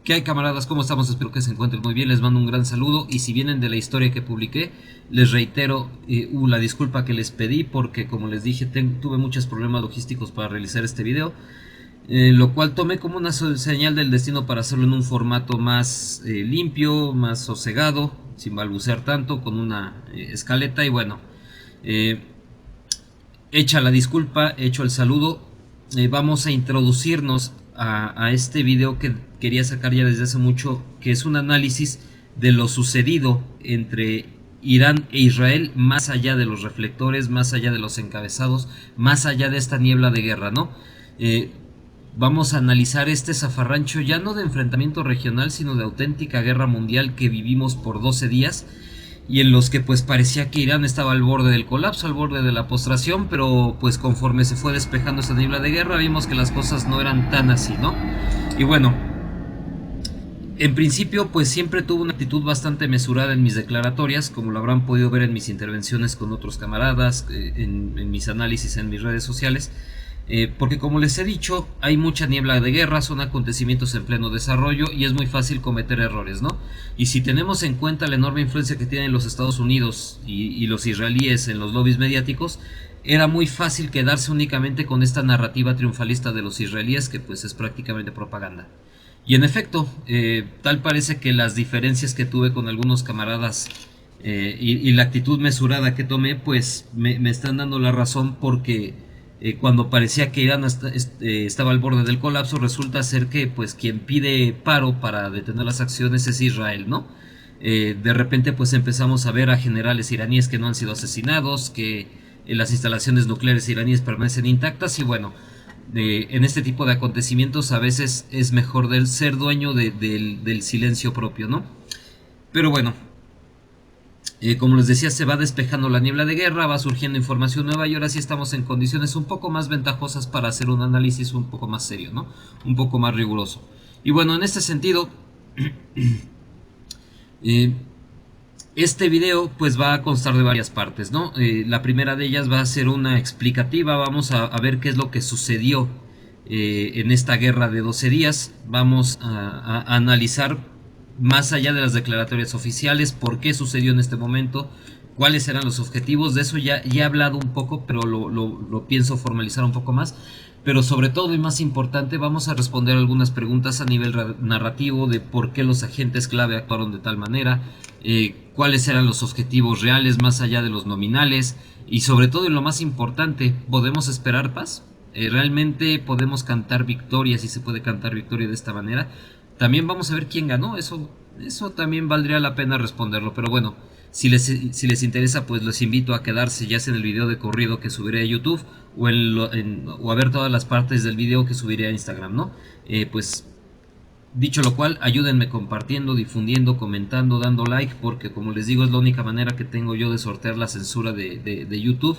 ¿Qué hay, camaradas? ¿Cómo estamos? Espero que se encuentren muy bien. Les mando un gran saludo y si vienen de la historia que publiqué, les reitero la disculpa que les pedí porque, como les dije, tuve muchos problemas logísticos para realizar este video, lo cual tomé como una señal del destino para hacerlo en un formato más limpio, más sosegado, sin balbucear tanto, con una escaleta y bueno, eh, hecha la disculpa, hecho el saludo, vamos a introducirnos a este video que quería sacar ya desde hace mucho, que es un análisis de lo sucedido entre Irán e Israel, más allá de los reflectores, más allá de los encabezados, más allá de esta niebla de guerra, ¿no? Eh, Vamos a analizar este zafarrancho ya no de enfrentamiento regional, sino de auténtica guerra mundial que vivimos por 12 días y en los que pues parecía que Irán estaba al borde del colapso, al borde de la postración, pero pues conforme se fue despejando esa niebla de guerra vimos que las cosas no eran tan así, ¿no? Y bueno, en principio pues siempre tuve una actitud bastante mesurada en mis declaratorias, como lo habrán podido ver en mis intervenciones con otros camaradas, en mis análisis en mis redes sociales. Porque como les he dicho, hay mucha niebla de guerra, son acontecimientos en pleno desarrollo y es muy fácil cometer errores, ¿no? Y si tenemos en cuenta la enorme influencia que tienen los Estados Unidos y los israelíes en los lobbies mediáticos, era muy fácil quedarse únicamente con esta narrativa triunfalista de los israelíes que pues es prácticamente propaganda. Y en efecto, tal parece que las diferencias que tuve con algunos camaradas y la actitud mesurada que tomé, pues me están dando la razón porque cuando parecía que Irán estaba al borde del colapso, resulta ser que pues quien pide paro para detener las acciones es Israel, ¿no? De repente pues empezamos a ver a generales iraníes que no han sido asesinados, que las instalaciones nucleares iraníes permanecen intactas y bueno, en este tipo de acontecimientos a veces es mejor ser dueño del silencio propio, ¿no? Pero bueno, como les decía, se va despejando la niebla de guerra, va surgiendo información nueva y ahora sí estamos en condiciones un poco más ventajosas para hacer un análisis un poco más serio, ¿no? Un poco más riguroso. Y bueno, en este sentido, eh, este video pues va a constar de varias partes, ¿no? La primera de ellas va a ser una explicativa, vamos a ver qué es lo que sucedió en esta guerra de 12 días, vamos a analizar más allá de las declaratorias oficiales, por qué sucedió en este momento, cuáles eran los objetivos, de eso ya he hablado un poco, pero lo pienso formalizar un poco más. Pero sobre todo y más importante, vamos a responder algunas preguntas a nivel narrativo de por qué los agentes clave actuaron de tal manera, cuáles eran los objetivos reales más allá de los nominales y sobre todo y lo más importante, ¿podemos esperar paz? ¿Realmente podemos cantar victoria si se puede cantar victoria de esta manera? También vamos a ver quién ganó, eso también valdría la pena responderlo, pero bueno, si les interesa, pues los invito a quedarse ya sea en el video de corrido que subiré a YouTube o a ver todas las partes del video que subiré a Instagram, ¿no? Pues dicho lo cual, ayúdenme compartiendo, difundiendo, comentando, dando like, porque como les digo es la única manera que tengo yo de sortear la censura de YouTube.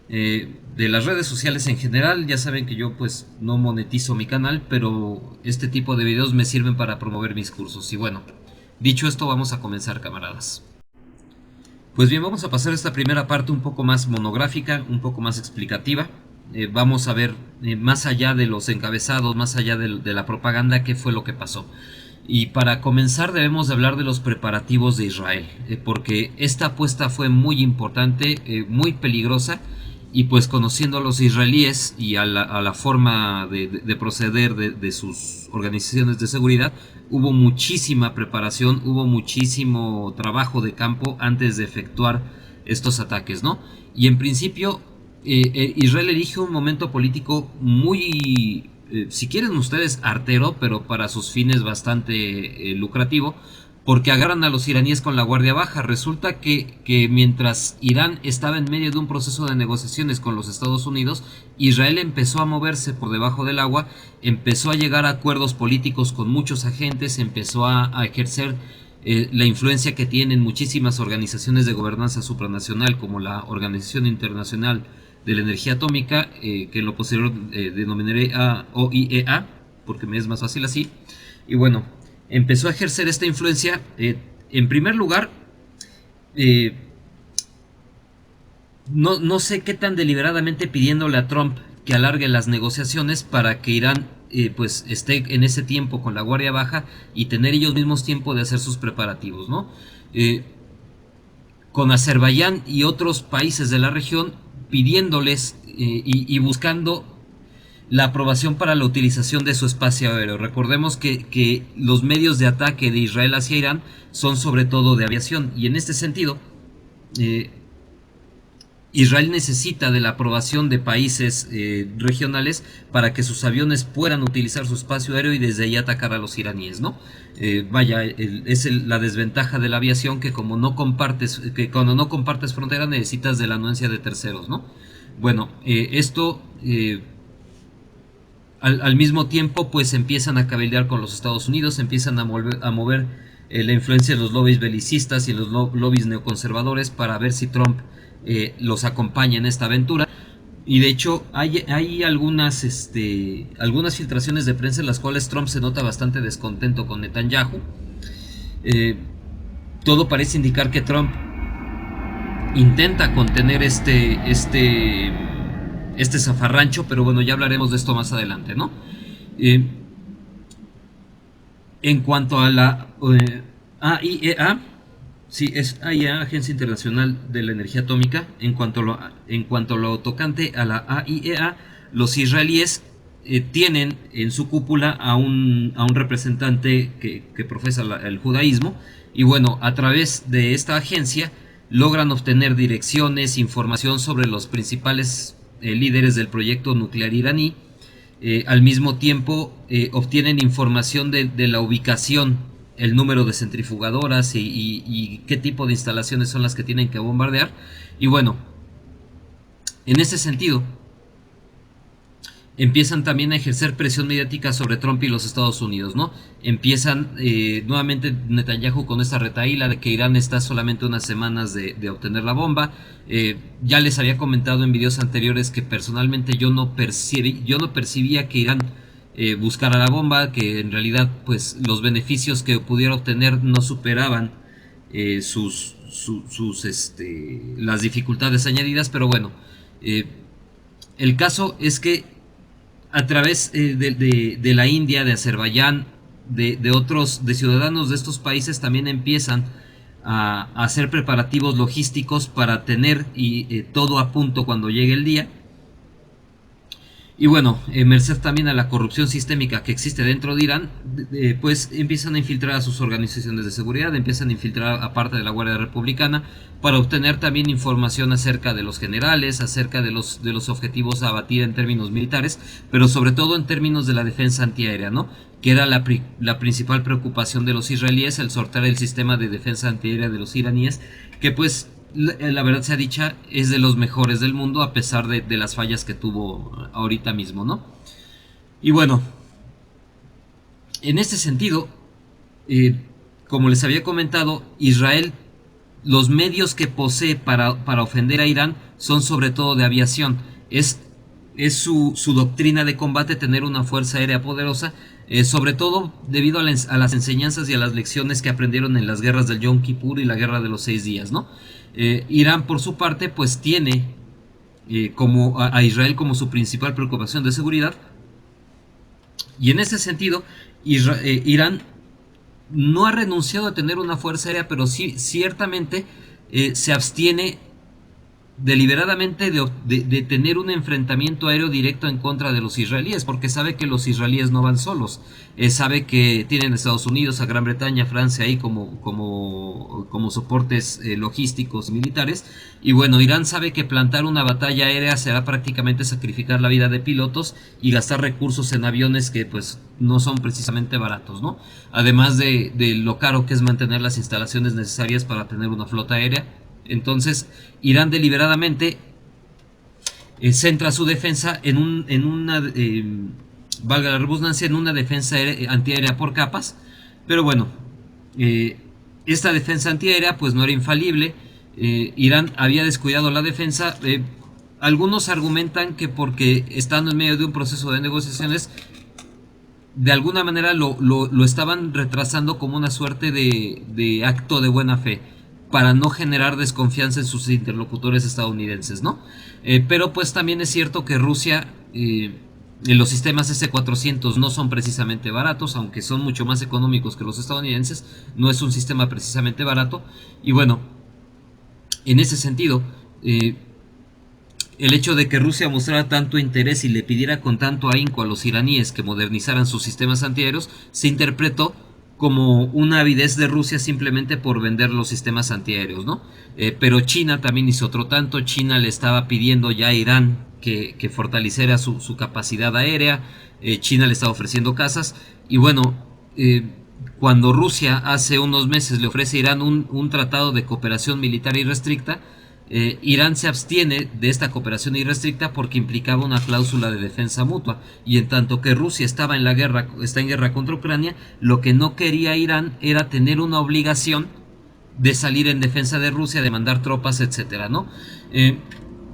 De las redes sociales en general, ya saben que yo pues no monetizo mi canal, pero este tipo de videos me sirven para promover mis cursos. Y bueno, dicho esto, vamos a comenzar, camaradas. Pues bien, vamos a pasar a esta primera parte un poco más monográfica, un poco más explicativa. Vamos a ver más allá de los encabezados, más allá de la propaganda, qué fue lo que pasó. Y para comenzar debemos de hablar de los preparativos de Israel, porque esta apuesta fue muy importante, muy peligrosa, y pues conociendo a los israelíes y a la forma de proceder de sus organizaciones de seguridad, hubo muchísima preparación, hubo muchísimo trabajo de campo antes de efectuar estos ataques, ¿no? Y en principio Israel elige un momento político muy, si quieren ustedes, artero, pero para sus fines bastante lucrativo, porque agarran a los iraníes con la guardia baja. Resulta que mientras Irán estaba en medio de un proceso de negociaciones con los Estados Unidos, Israel empezó a moverse por debajo del agua, empezó a llegar a acuerdos políticos con muchos agentes, empezó a ejercer la influencia que tienen muchísimas organizaciones de gobernanza supranacional, como la Organización Internacional de la Energía Atómica, que en lo posterior denominaré a OIEA, porque me es más fácil así. Y bueno, empezó a ejercer esta influencia, en primer lugar, eh, no sé qué tan deliberadamente pidiéndole a Trump que alargue las negociaciones para que Irán pues esté en ese tiempo con la guardia baja y tener ellos mismos tiempo de hacer sus preparativos, ¿no? Con Azerbaiyán y otros países de la región pidiéndoles y buscando la aprobación para la utilización de su espacio aéreo. Recordemos que los medios de ataque de Israel hacia Irán son sobre todo de aviación, y en este sentido Israel necesita de la aprobación de países regionales para que sus aviones puedan utilizar su espacio aéreo y desde ahí atacar a los iraníes, ¿no? La desventaja de la aviación, que como no compartes, que cuando no compartes frontera necesitas de la anuencia de terceros, ¿no? Bueno, esto al mismo tiempo pues empiezan a cabildear con los Estados Unidos, empiezan a mover la influencia de los lobbies belicistas y los lobbies neoconservadores para ver si Trump los acompaña en esta aventura. Y de hecho hay algunas filtraciones de prensa en las cuales Trump se nota bastante descontento con Netanyahu. Todo parece indicar que Trump intenta contener este zafarrancho, pero bueno, ya hablaremos de esto más adelante, ¿no? En cuanto a la AIEA, sí, es AIEA, Agencia Internacional de la Energía Atómica. En cuanto a lo tocante a la AIEA, los israelíes tienen en su cúpula a un representante que profesa el judaísmo, y bueno, a través de esta agencia logran obtener direcciones, información sobre los principales líderes del proyecto nuclear iraní. Al mismo tiempo obtienen información de la ubicación, el número de centrifugadoras y qué tipo de instalaciones son las que tienen que bombardear. Y bueno, en ese sentido empiezan también a ejercer presión mediática sobre Trump y los Estados Unidos, ¿no? Empiezan nuevamente Netanyahu con esta retahíla de que Irán está solamente unas semanas de obtener la bomba. Ya les había comentado en videos anteriores que personalmente yo no percibía que Irán buscara la bomba, que en realidad pues los beneficios que pudiera obtener no superaban las dificultades añadidas, pero bueno, el caso es que a través de la India, de Azerbaiyán, de ciudadanos de estos países también empiezan a hacer preparativos logísticos para tener todo a punto cuando llegue el día. Y bueno, merced también a la corrupción sistémica que existe dentro de Irán, pues empiezan a infiltrar a sus organizaciones de seguridad, empiezan a infiltrar a parte de la Guardia Republicana para obtener también información acerca de los generales, acerca de los objetivos a batir en términos militares, pero sobre todo en términos de la defensa antiaérea, ¿no? Que era la principal preocupación de los israelíes, el sortear el sistema de defensa antiaérea de los iraníes, que pues la verdad sea dicha, es de los mejores del mundo, a pesar de las fallas que tuvo ahorita mismo, ¿no? Y bueno, en este sentido, como les había comentado, Israel, los medios que posee para ofender a Irán son sobre todo de aviación. Es su doctrina de combate tener una fuerza aérea poderosa, sobre todo debido a las enseñanzas y a las lecciones que aprendieron en las guerras del Yom Kippur y la guerra de los 6 días, ¿no? Irán, por su parte, pues tiene a Israel como su principal preocupación de seguridad, y en ese sentido Irán no ha renunciado a tener una fuerza aérea, pero sí ciertamente se abstiene deliberadamente de tener un enfrentamiento aéreo directo en contra de los israelíes, porque sabe que los israelíes no van solos, sabe que tienen a Estados Unidos, a Gran Bretaña, Francia ahí como soportes logísticos y militares. Y bueno, Irán sabe que plantar una batalla aérea será prácticamente sacrificar la vida de pilotos y gastar recursos en aviones que pues no son precisamente baratos, ¿no? Además de lo caro que es mantener las instalaciones necesarias para tener una flota aérea. Entonces Irán deliberadamente centra su defensa en una valga la redundancia, en una defensa antiaérea por capas. Pero bueno, esta defensa antiaérea pues no era infalible. Irán había descuidado la defensa. Algunos argumentan que porque estando en medio de un proceso de negociaciones, de alguna manera lo estaban retrasando como una suerte de acto de buena fe, para no generar desconfianza en sus interlocutores estadounidenses, ¿no? Pero pues también es cierto que Rusia Los sistemas S-400 no son precisamente baratos, aunque son mucho más económicos que los estadounidenses, no es un sistema precisamente barato. Y bueno, en ese sentido, el hecho de que Rusia mostrara tanto interés y le pidiera con tanto ahínco a los iraníes que modernizaran sus sistemas antiaéreos, se interpretó como una avidez de Rusia simplemente por vender los sistemas antiaéreos, ¿no? Pero China también hizo otro tanto. China le estaba pidiendo ya a Irán que fortaleciera su capacidad aérea. China le estaba ofreciendo casas. Y bueno, cuando Rusia hace unos meses le ofrece a Irán un tratado de cooperación militar irrestricta, Irán se abstiene de esta cooperación irrestricta porque implicaba una cláusula de defensa mutua, y en tanto que Rusia está en guerra contra Ucrania, lo que no quería Irán era tener una obligación de salir en defensa de Rusia, de mandar tropas, etcétera, ¿no?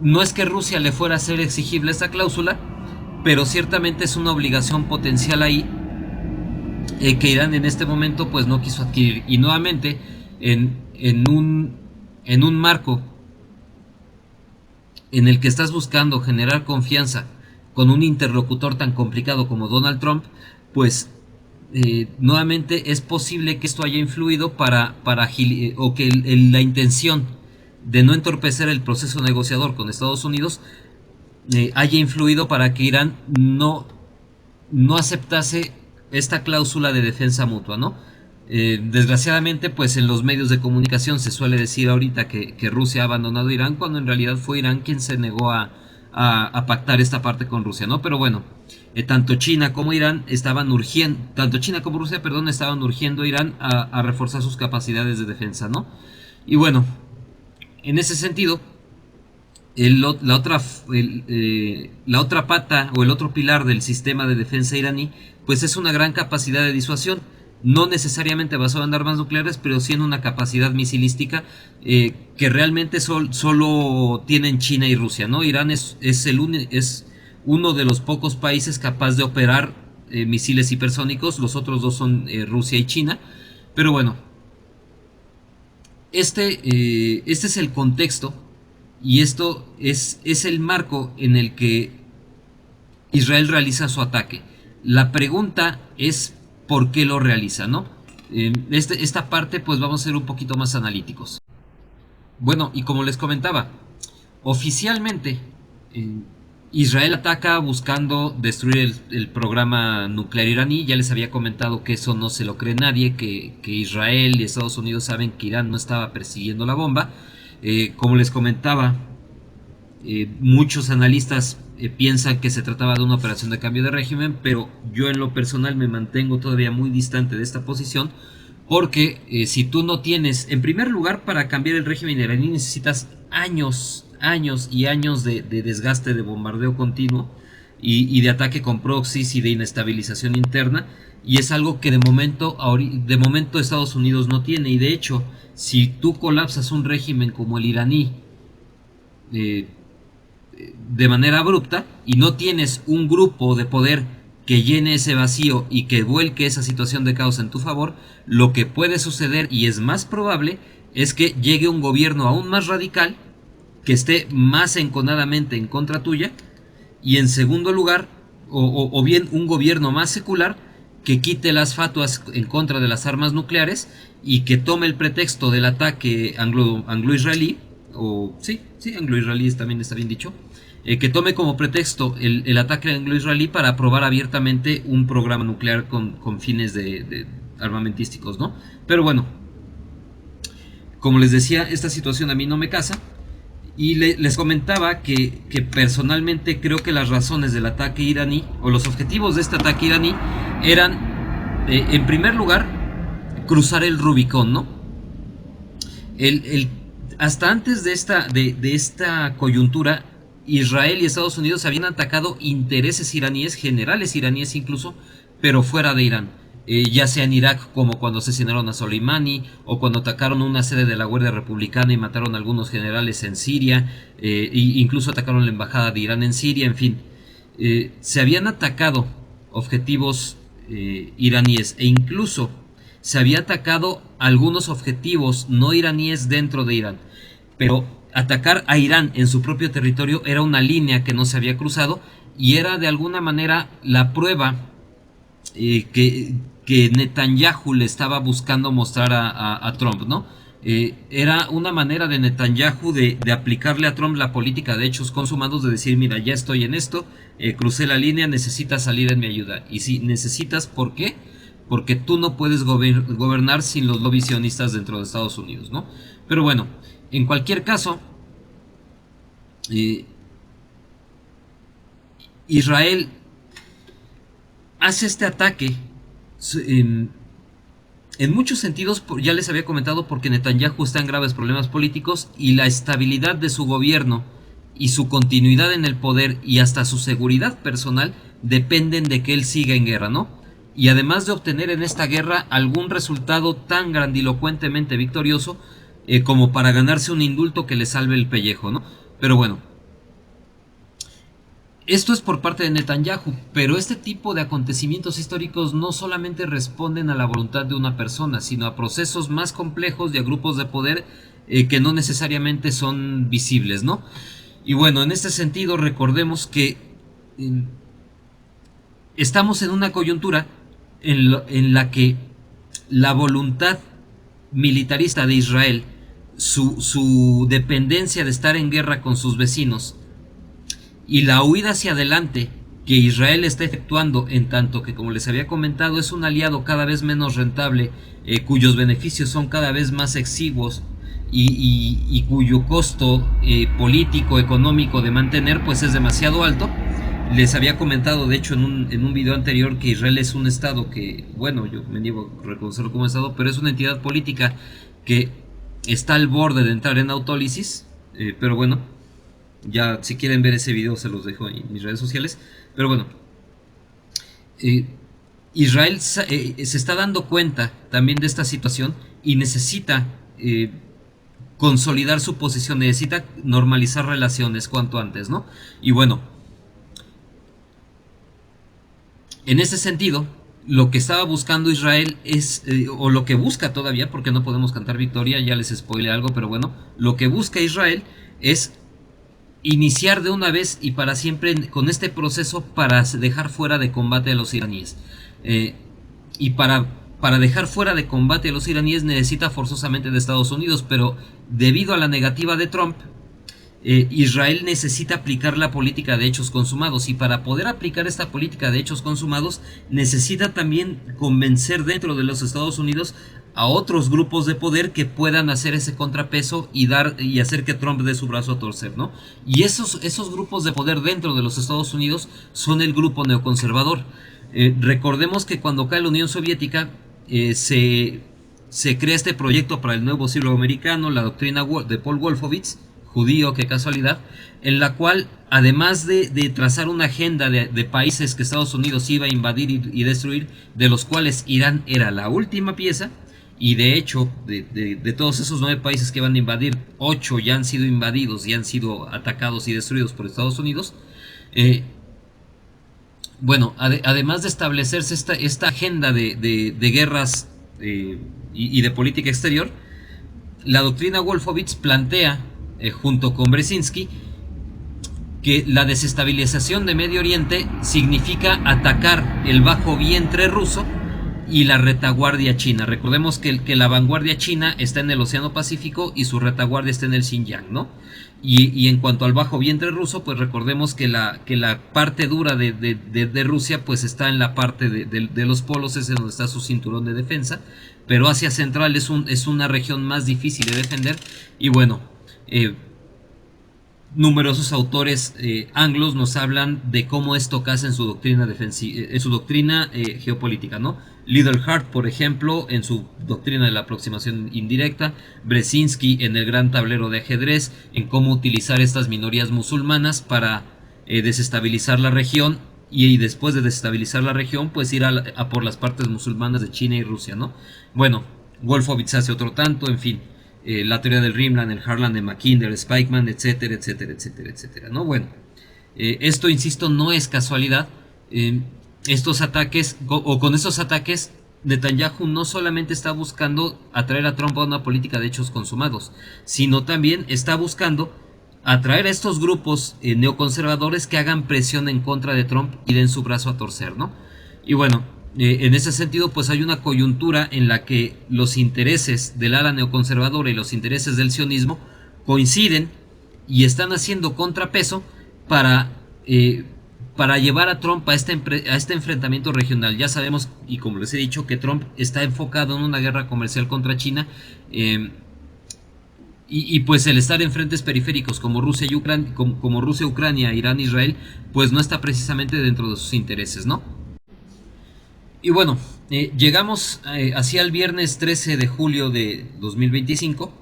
No es que Rusia le fuera a ser exigible esta cláusula, pero ciertamente es una obligación potencial ahí, que Irán en este momento pues no quiso adquirir. Y nuevamente en un marco en el que estás buscando generar confianza con un interlocutor tan complicado como Donald Trump, pues nuevamente es posible que esto haya influido o que la intención de no entorpecer el proceso negociador con Estados Unidos haya influido para que Irán no aceptase esta cláusula de defensa mutua, ¿no? Desgraciadamente, pues en los medios de comunicación se suele decir ahorita que Rusia ha abandonado Irán, cuando en realidad fue Irán quien se negó a pactar esta parte con Rusia, ¿no? Pero bueno, tanto China como Irán estaban urgiendo, tanto China como Rusia, perdón, estaban urgiendo a Irán a reforzar sus capacidades de defensa, ¿no? Y bueno, en ese sentido, la otra pata o el otro pilar del sistema de defensa iraní, pues es una gran capacidad de disuasión, no necesariamente basada en armas nucleares, pero sí en una capacidad misilística que realmente solo tienen China y Rusia, ¿no? Irán es uno de los pocos países capaz de operar misiles hipersónicos, los otros dos son Rusia y China, pero bueno, este es el contexto, y esto es el marco en el que Israel realiza su ataque. La pregunta es por qué lo realiza, ¿no? Esta parte pues vamos a ser un poquito más analíticos. Bueno, y como les comentaba, oficialmente Israel ataca buscando destruir el programa nuclear iraní. Ya les había comentado que eso no se lo cree nadie, que Israel y Estados Unidos saben que Irán no estaba persiguiendo la bomba. Como les comentaba, muchos analistas piensan que se trataba de una operación de cambio de régimen, pero yo en lo personal me mantengo todavía muy distante de esta posición, porque si tú no tienes, en primer lugar, para cambiar el régimen iraní necesitas años y años de desgaste, de bombardeo continuo y de ataque con proxies y de inestabilización interna, y es algo que de momento Estados Unidos no tiene. Y de hecho, si tú colapsas un régimen como el iraní de manera abrupta y no tienes un grupo de poder que llene ese vacío y que vuelque esa situación de caos en tu favor, lo que puede suceder, y es más probable, es que llegue un gobierno aún más radical, que esté más enconadamente en contra tuya, y en segundo lugar, o bien un gobierno más secular que quite las fatuas en contra de las armas nucleares y que tome el pretexto del ataque anglo-israelí, anglo-israelí también está bien dicho, que tome como pretexto el ataque anglo-israelí para aprobar abiertamente un programa nuclear con fines de armamentísticos, ¿no? Pero bueno, como les decía, esta situación a mí no me casa. Y les comentaba que personalmente creo que las razones del ataque iraní, o los objetivos de este ataque iraní, eran, en primer lugar, cruzar el Rubicón, ¿no? Hasta antes de esta coyuntura, Israel y Estados Unidos habían atacado intereses iraníes, generales iraníes incluso, pero fuera de Irán. Ya sea en Irak, como cuando asesinaron a Soleimani, o cuando atacaron una sede de la Guardia Republicana y mataron a algunos generales en Siria, e incluso atacaron la embajada de Irán en Siria, en fin. Se habían atacado objetivos iraníes, e incluso se había atacado algunos objetivos no iraníes dentro de Irán. Pero atacar a Irán en su propio territorio era una línea que no se había cruzado, y era de alguna manera la prueba que Netanyahu le estaba buscando mostrar a Trump, ¿no? Era una manera de Netanyahu de aplicarle a Trump la política de hechos consumados, de decir, mira, ya estoy en esto, crucé la línea, necesitas salir en mi ayuda. Y si necesitas, ¿por qué? Porque tú no puedes gobernar sin los lobbies sionistas dentro de Estados Unidos, ¿no? Pero bueno, en cualquier caso, Israel hace este ataque en muchos sentidos, ya les había comentado, porque Netanyahu está en graves problemas políticos y la estabilidad de su gobierno y su continuidad en el poder y hasta su seguridad personal dependen de que él siga en guerra, ¿no? Y además de obtener en esta guerra algún resultado tan grandilocuentemente victorioso como para ganarse un indulto que le salve el pellejo, ¿no? Pero bueno, esto es por parte de Netanyahu, pero este tipo de acontecimientos históricos no solamente responden a la voluntad de una persona, sino a procesos más complejos y a grupos de poder que no necesariamente son visibles, ¿no? Y bueno, en este sentido recordemos que estamos en una coyuntura en la que la voluntad militarista de Israel, su dependencia de estar en guerra con sus vecinos, y la huida hacia adelante que Israel está efectuando, en tanto que, como les había comentado, es un aliado cada vez menos rentable, cuyos beneficios son cada vez más exiguos y cuyo costo político, económico de mantener pues es demasiado alto. Les había comentado, de hecho, en un video anterior, que Israel es un estado que, bueno, yo me niego a reconocerlo como estado, pero es una entidad política que está al borde de entrar en autólisis, pero bueno, ya si quieren ver ese video se los dejo en mis redes sociales. Pero bueno, Israel se está dando cuenta también de esta situación y necesita consolidar su posición, necesita normalizar relaciones cuanto antes, ¿no? Y bueno, en ese sentido, lo que estaba buscando Israel es, o lo que busca todavía, porque no podemos cantar victoria, ya les spoilé algo, pero bueno, lo que busca Israel es iniciar de una vez y para siempre con este proceso para dejar fuera de combate a los iraníes. Y para dejar fuera de combate a los iraníes necesita forzosamente de Estados Unidos, pero debido a la negativa de Trump, Israel necesita aplicar la política de hechos consumados, y para poder aplicar esta política de hechos consumados necesita también convencer dentro de los Estados Unidos a otros grupos de poder que puedan hacer ese contrapeso y hacer que Trump dé su brazo a torcer, ¿no? Y esos grupos de poder dentro de los Estados Unidos son el grupo neoconservador. Recordemos que cuando cae la Unión Soviética se crea este proyecto para el nuevo siglo americano, la doctrina de Paul Wolfowitz, judío, qué casualidad, en la cual, además de trazar una agenda de países que Estados Unidos iba a invadir y destruir, de los cuales Irán era la última pieza, y de hecho, de todos esos 9 países que van a invadir, 8 ya han sido invadidos y han sido atacados y destruidos por Estados Unidos. Bueno, además de establecerse esta agenda de guerras y de política exterior, la doctrina Wolfowitz plantea, junto con Brzezinski, que la desestabilización de Medio Oriente significa atacar el bajo vientre ruso y la retaguardia china. Recordemos que la vanguardia china está en el Océano Pacífico y su retaguardia está en el Xinjiang, ¿no? Y en cuanto al bajo vientre ruso, pues recordemos que la parte dura de Rusia pues está en la parte de los polos, es donde está su cinturón de defensa, pero Asia Central es una región más difícil de defender. Y bueno, numerosos autores anglos nos hablan de cómo esto casa en su doctrina geopolítica, ¿no? Liddell-Hart, por ejemplo, en su doctrina de la aproximación indirecta, Brzezinski en el gran tablero de ajedrez, en cómo utilizar estas minorías musulmanas para desestabilizar la región, y después de desestabilizar la región, pues ir a por las partes musulmanas de China y Rusia, ¿no? Bueno, Wolfowitz hace otro tanto, en fin. La teoría del Rimland, el Harlan de Mackinder, Spikeman, etcétera, etcétera, etcétera, etcétera, ¿no? Bueno, esto, insisto, no es casualidad. Estos ataques, o con estos ataques, Netanyahu no solamente está buscando atraer a Trump a una política de hechos consumados, sino también está buscando atraer a estos grupos neoconservadores que hagan presión en contra de Trump y den su brazo a torcer, ¿no? Y bueno, en ese sentido, pues hay una coyuntura en la que los intereses del ala neoconservadora y los intereses del sionismo coinciden y están haciendo contrapeso para, para llevar a Trump a este enfrentamiento regional. Ya sabemos, y como les he dicho, que Trump está enfocado en una guerra comercial contra China, y pues el estar en frentes periféricos como Rusia y Ucrania, como Rusia, Ucrania, Irán, Israel, pues no está precisamente dentro de sus intereses, ¿no? Y bueno, llegamos hacia el viernes 13 de julio de 2025.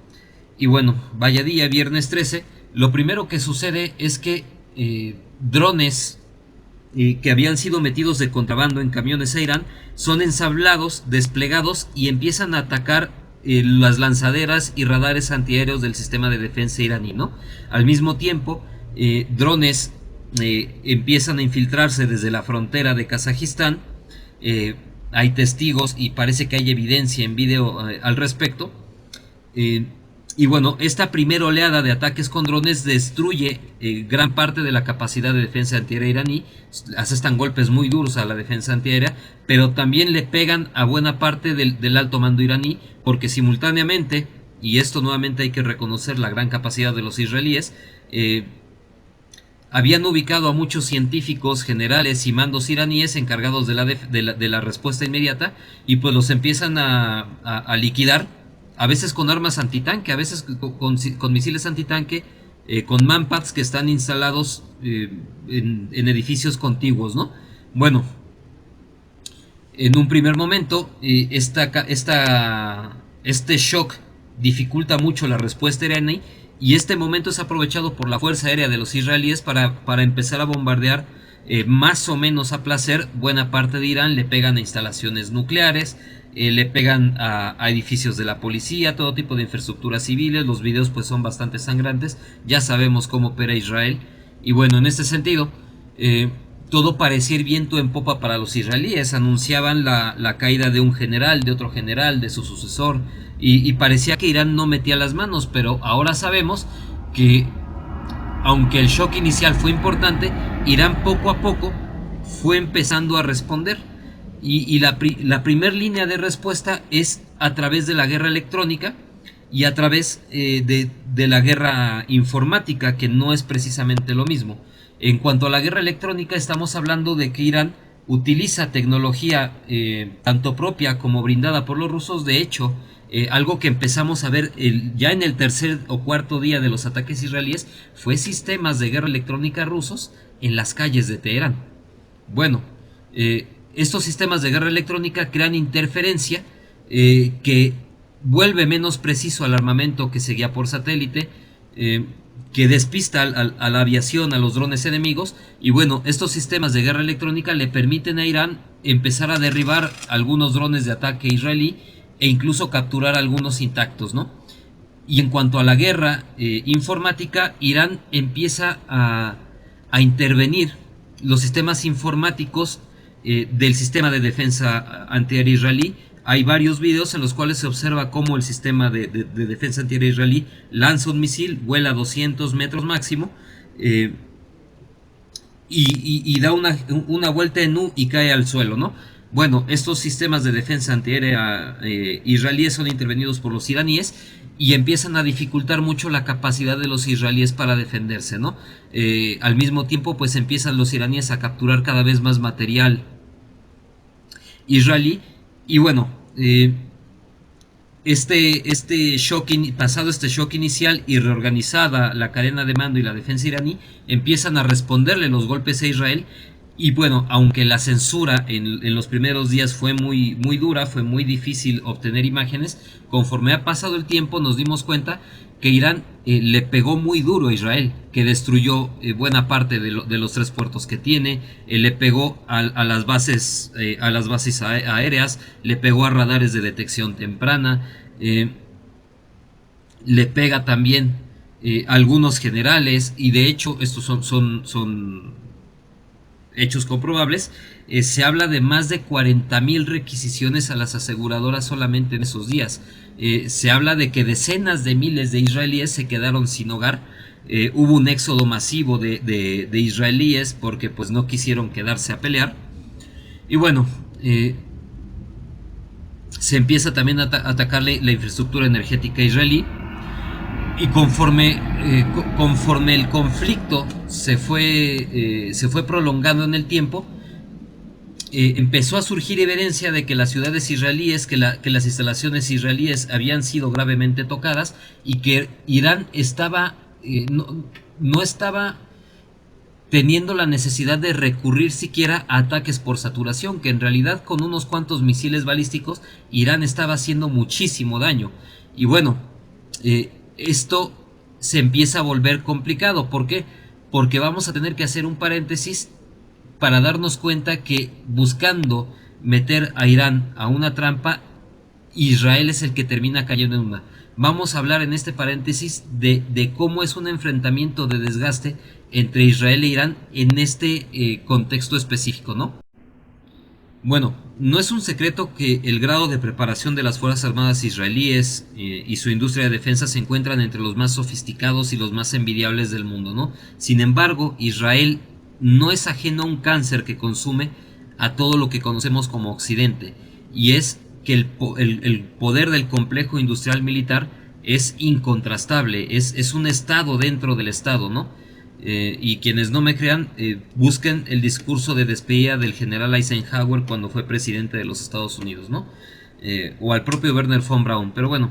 Y bueno, vaya día, viernes 13. Lo primero que sucede es que drones que habían sido metidos de contrabando en camiones a Irán son ensamblados, desplegados y empiezan a atacar las lanzaderas y radares antiaéreos del sistema de defensa iraní, ¿no? Al mismo tiempo, drones empiezan a infiltrarse desde la frontera de Kazajistán. Hay testigos y parece que hay evidencia en video al respecto. Y bueno, esta primera oleada de ataques con drones destruye gran parte de la capacidad de defensa antiaérea iraní. Asestan golpes muy duros a la defensa antiaérea, pero también le pegan a buena parte del alto mando iraní, porque simultáneamente, y esto nuevamente hay que reconocer la gran capacidad de los israelíes, habían ubicado a muchos científicos, generales y mandos iraníes encargados de la respuesta inmediata, y pues los empiezan a liquidar, a veces con armas antitanque, a veces con misiles antitanque, con manpads que están instalados en edificios contiguos, ¿no? Bueno, en un primer momento este shock dificulta mucho la respuesta iraní, y este momento es aprovechado por la fuerza aérea de los israelíes para empezar a bombardear más o menos a placer buena parte de Irán. Le pegan a instalaciones nucleares, le pegan a edificios de la policía, todo tipo de infraestructuras civiles. Los videos pues son bastante sangrantes, ya sabemos cómo opera Israel. Y bueno, en este sentido, todo parecía ir viento en popa para los israelíes. Anunciaban la caída de un general, de otro general, de su sucesor, y parecía que Irán no metía las manos, pero ahora sabemos que aunque el shock inicial fue importante, Irán poco a poco fue empezando a responder, y la primera línea de respuesta es a través de la guerra electrónica y a través de la guerra informática, que no es precisamente lo mismo. En cuanto a la guerra electrónica, estamos hablando de que Irán utiliza tecnología tanto propia como brindada por los rusos. De hecho, algo que empezamos a ver ya en el tercer o cuarto día de los ataques israelíes fue sistemas de guerra electrónica rusos en las calles de Teherán. Bueno, estos sistemas de guerra electrónica crean interferencia que vuelve menos preciso al armamento que se guía por satélite, que despista a la aviación, a los drones enemigos. Y bueno, estos sistemas de guerra electrónica le permiten a Irán empezar a derribar algunos drones de ataque israelí e incluso capturar algunos intactos, ¿no? Y en cuanto a la guerra informática, Irán empieza a intervenir los sistemas informáticos del sistema de defensa antiaérea israelí. Hay varios videos en los cuales se observa cómo el sistema de defensa antiaérea israelí lanza un misil, vuela 200 metros máximo, y da una vuelta en U y cae al suelo, ¿no? Bueno, estos sistemas de defensa antiaérea israelíes son intervenidos por los iraníes y empiezan a dificultar mucho la capacidad de los israelíes para defenderse, ¿no? Al mismo tiempo, pues empiezan los iraníes a capturar cada vez más material israelí. Y bueno, pasado este shock inicial y reorganizada la cadena de mando y la defensa iraní, empiezan a responderle los golpes a Israel. Y bueno, aunque la censura en los primeros días fue muy dura, fue muy difícil obtener imágenes, conforme ha pasado el tiempo nos dimos cuenta que Irán le pegó muy duro a Israel, que destruyó buena parte de los 3 puertos que tiene, le pegó a las bases aéreas, le pegó a radares de detección temprana, le pega también a algunos generales, y de hecho estos son hechos comprobables. Se habla de más de 40,000 requisiciones a las aseguradoras solamente en esos días. Se habla de que decenas de miles de israelíes se quedaron sin hogar. hubo un éxodo masivo de israelíes porque pues no quisieron quedarse a pelear. Y bueno, se empieza también a atacar la infraestructura energética israelí. Y conforme el conflicto se fue prolongando en el tiempo, empezó a surgir evidencia de que las ciudades israelíes, que las instalaciones israelíes habían sido gravemente tocadas y que Irán no estaba teniendo la necesidad de recurrir siquiera a ataques por saturación, que en realidad con unos cuantos misiles balísticos Irán estaba haciendo muchísimo daño. Y bueno, esto se empieza a volver complicado. ¿Por qué? Porque vamos a tener que hacer un paréntesis para darnos cuenta que buscando meter a Irán a una trampa, Israel es el que termina cayendo en una. Vamos a hablar en este paréntesis de cómo es un enfrentamiento de desgaste entre Israel e Irán en este contexto específico, ¿no? Bueno, no es un secreto que el grado de preparación de las Fuerzas Armadas israelíes y su industria de defensa se encuentran entre los más sofisticados y los más envidiables del mundo, ¿no? Sin embargo, Israel no es ajeno a un cáncer que consume a todo lo que conocemos como Occidente, y es que el poder del complejo industrial militar es incontrastable, es un estado dentro del estado, ¿no? Y quienes no me crean, busquen el discurso de despedida del general Eisenhower cuando fue presidente de los Estados Unidos, ¿no? O al propio Werner von Braun. Pero bueno,